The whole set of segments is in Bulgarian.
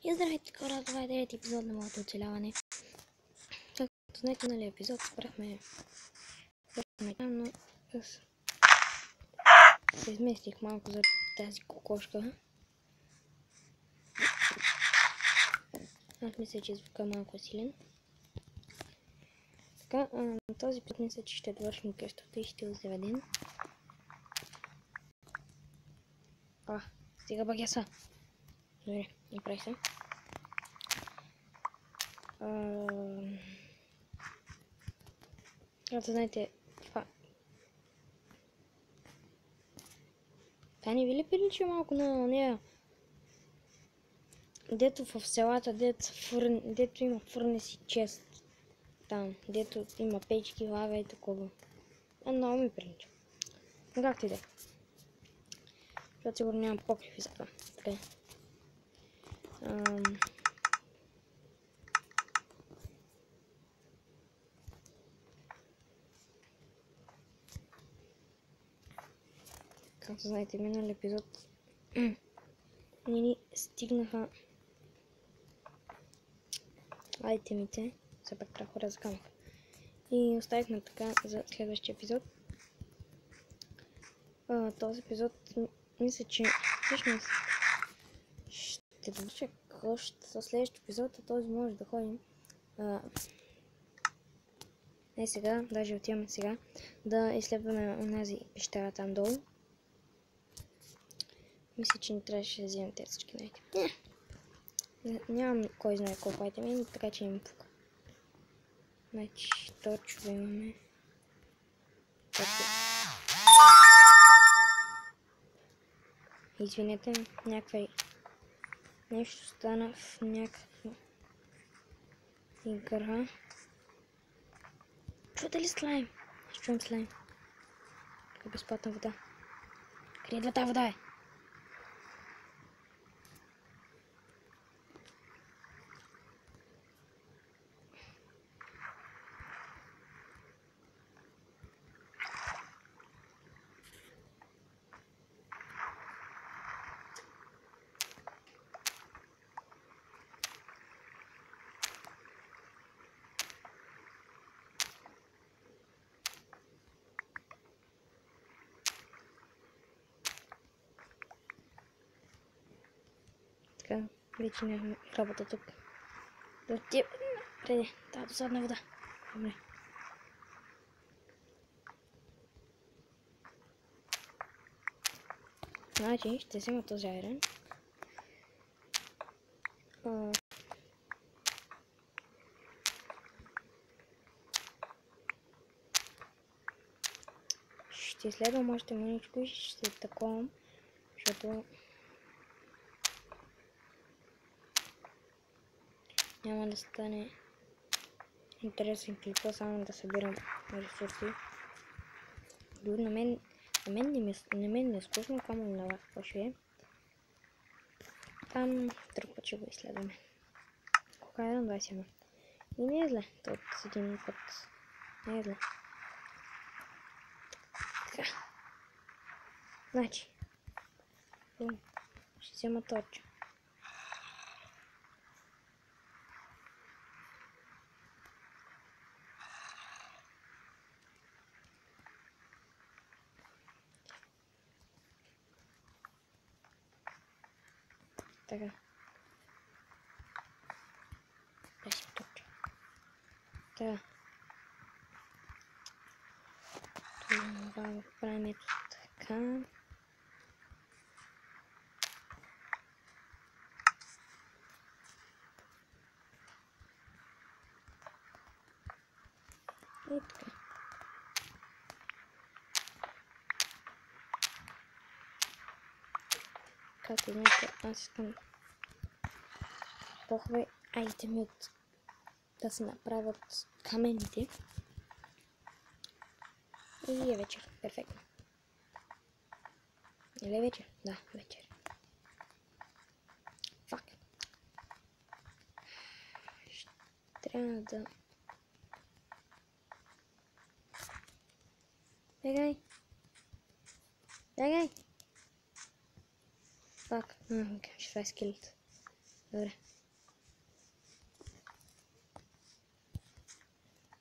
И здравейте хора, това е трети епизод на моето оцеляване. Както знаете, нали епизод спрахме там, но се изместих малко за тази кокошка. Аз мисля, че звука малко е силен. Така, на този път мисля, че ще довършим къщата и ще го заведем. Стига багяса. Добре, направи се. Както знаете, това не ви ли прилича малко на нея? Дето в селата, дето има фурнес и чест. Там, дето има печки, лава и такова. Много ми прилича. Но както и да е. Защото сигурно нямам покриви за това. Така. Както знаете, минали епизод не ни стигнаха айтемите. Все пак трябва хора за камък. И оставихме така за следващия епизод. Този епизод мисля, че всъщност ще довърша къщата за следващия епизод, а този може да ходим. Не сега, даже отиваме сега да изследваме онази пещера там долу. Мисля, че не трябваше да вземем тези всички найти. Нямам кой знае колко айтеми, така че имам пука. Значи, точно имаме. Извинете, нещо стана в някаква игра. Чуете ли слайм? Аз чувам слайм. Тук безплатна вода. Къде идва тази вода, Така, вече нямаме работа тук. Да отиваме преди тази досадна вода. Добре. Значи, ще взема този айрон. Ще изследвам още маничко и ще таковам, защото няма да стане интересен клипа, само да събирам ресурси. Дори на мен не е скучно, камо на вас какво ще е. Там друг път ще го изследваме. Колко е 21. И не е зле, от един път. Не е зле. Така. Значи. Ще взема торча. Така. Дай си торча. Така. Това го правим така. И така. Както знаете, аз искам похвай айтеми да се направят камените. И е вечер. Перфектно. Или е вечер? Да, вечер. Фак. Трябва да... Бегай! Бегай! Фак. Ще това е скелет. Добре.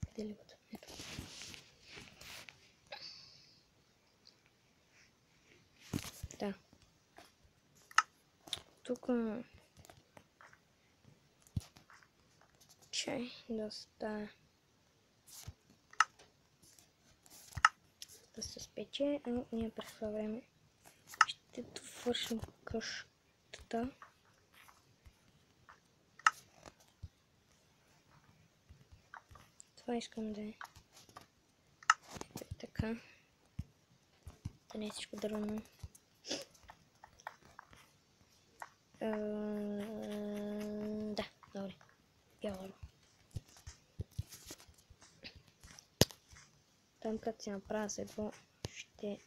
Къде ли го? Ето. Да. Тук чай доста да се спече, а ние през това време ще довършим къщата. Това искам да е така. Да не е всичко дървено. Да, добре. Бяло. Там като си направя седло, ще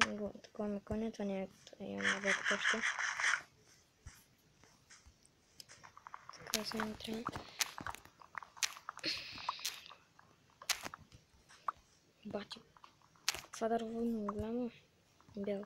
го такова коня, това не е някакво още. Така само трябва. Бати. Това дърво е много голямо. Бяло.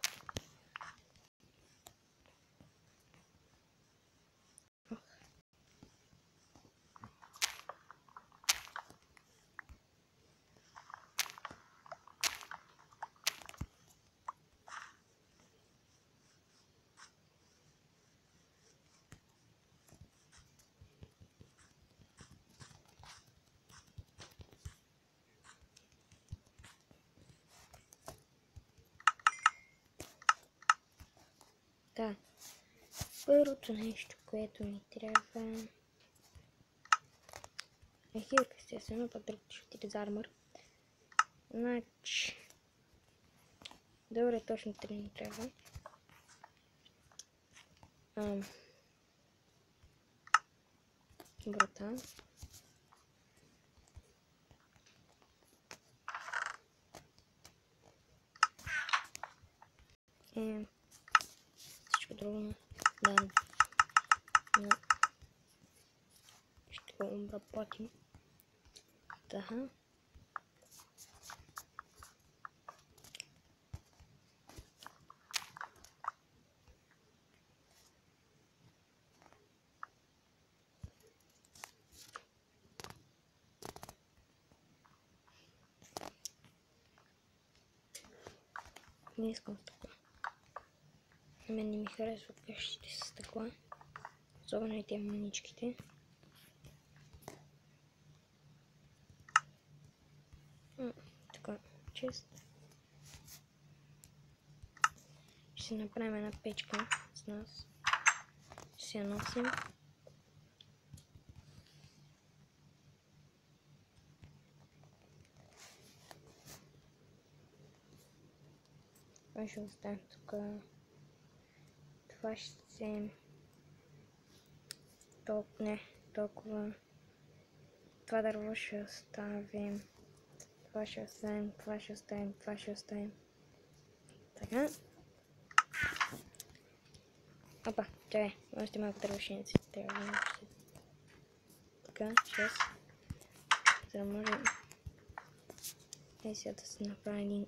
Да. Първото нещо, което ми трябва е хирка, естествено, пък другото ще отиде за армър. Значи... Добре, точно 3 ни трябва. Врата. Всичко друго. Да. Ще го обработим. Да. Не искам стъкла. На мен не ми харесват къщите с стъкла. Особено и тия маничките. Така, чест. Ще направим една печка с нас. Ще я носим. Това ще оставим тук. Това ще не толкова. Това дърво ще оставим. Това ще оставим, това ще оставим, това ще оставим. Така. Опа, чакай, още малко дървешеници. Трябва да ще... Така, 6. За да може... Сега да се направи един...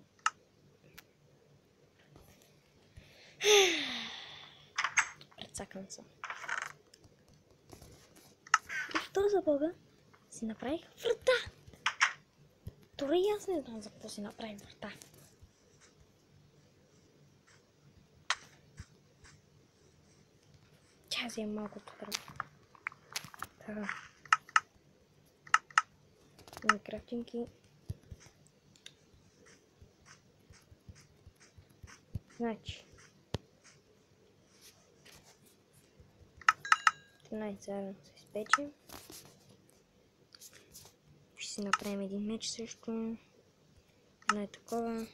Прецакан съм. И що за бога си направих врата? Дори аз не знам за какво си направих врата. Чай взем малкото дърво. Така. Крафтинги. Значи. 13 заедно се изпече. Ще си направим един меч също. Едно е такова,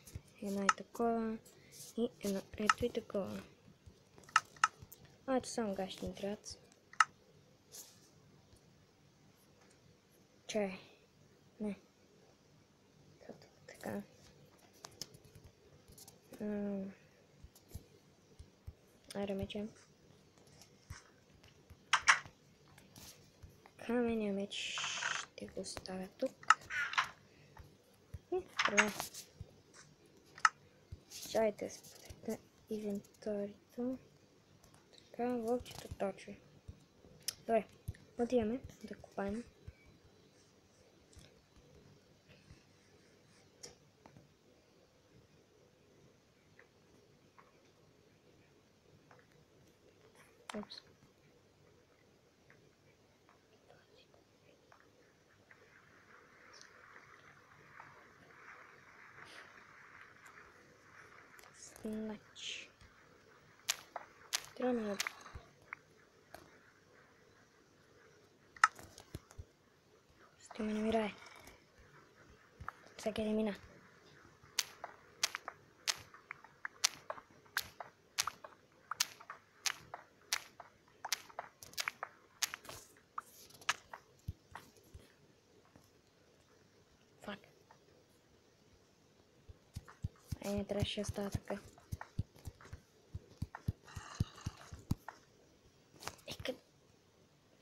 едно е такова и едно ето и такова. Ето само гащи ни трябват. Чай. Не. Така. Айде мечем. Камения меч ще го оставя тук. И това. Чайте с инвентарито. Така, вълчето точи. Добре, отиваме да копаем. Опс. Значи. Трябва да... Ще ме намирае. Всеки да мина. Фак. Не трябваше да става така.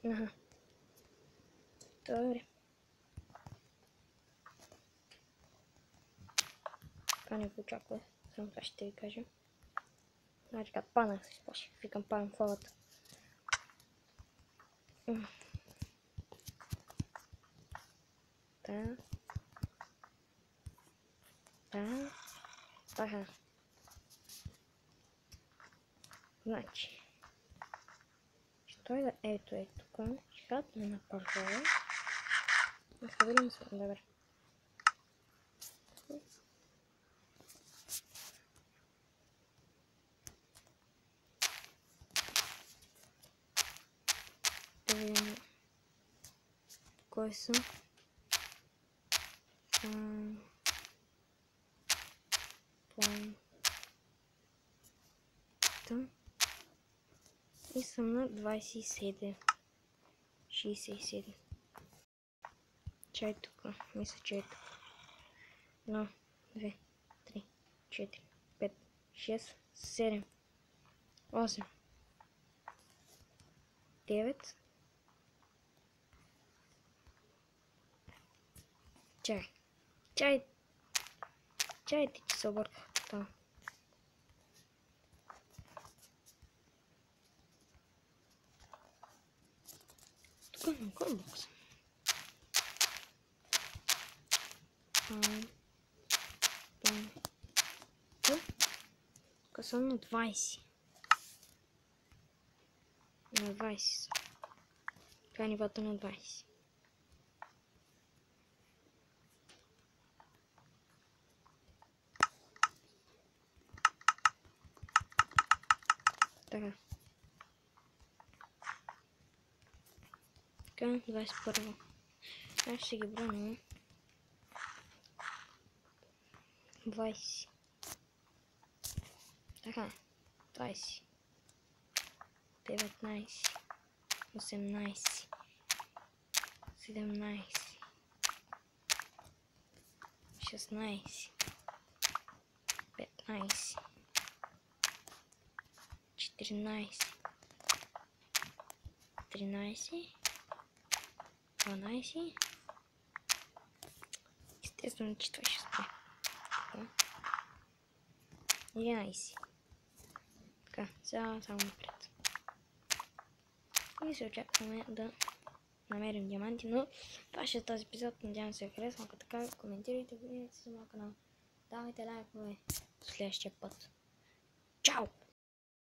Ага. Добре. Това не го очаквах. Само това ще ви кажа. Значи така, паднах се изплаших. Викам, падам в лавата. Да. Да. Аха. Значи. Що е да ето е тук? Шат ме напървало. Нека видим се. Добре. Да видим кой са. План. Там. И съм на 27. 67. Чай тук. Мисля, че е тук. 1, 2, 3, 4, 5, 6, 7, 8, 9. Чай. Чай. Чай, ти че се обърках. Там. Тук на кой бокс? Тук съм на 20. На 20 са. Това е нивото на 20. Така. Така, 21. Аз ще ги броня. 20. Така. 20. 19. 18. 17. 16. 15. 14. 13. 12. Естествено, че това ще спре. 11. Така, сега само напред. И се очакваме да намерим диаманти, но това ще е този епизод. Надявам се да харесва. Ако така, коментирайте, абонирайте се на моя канал. Давайте лайкове до следващия път. Чао!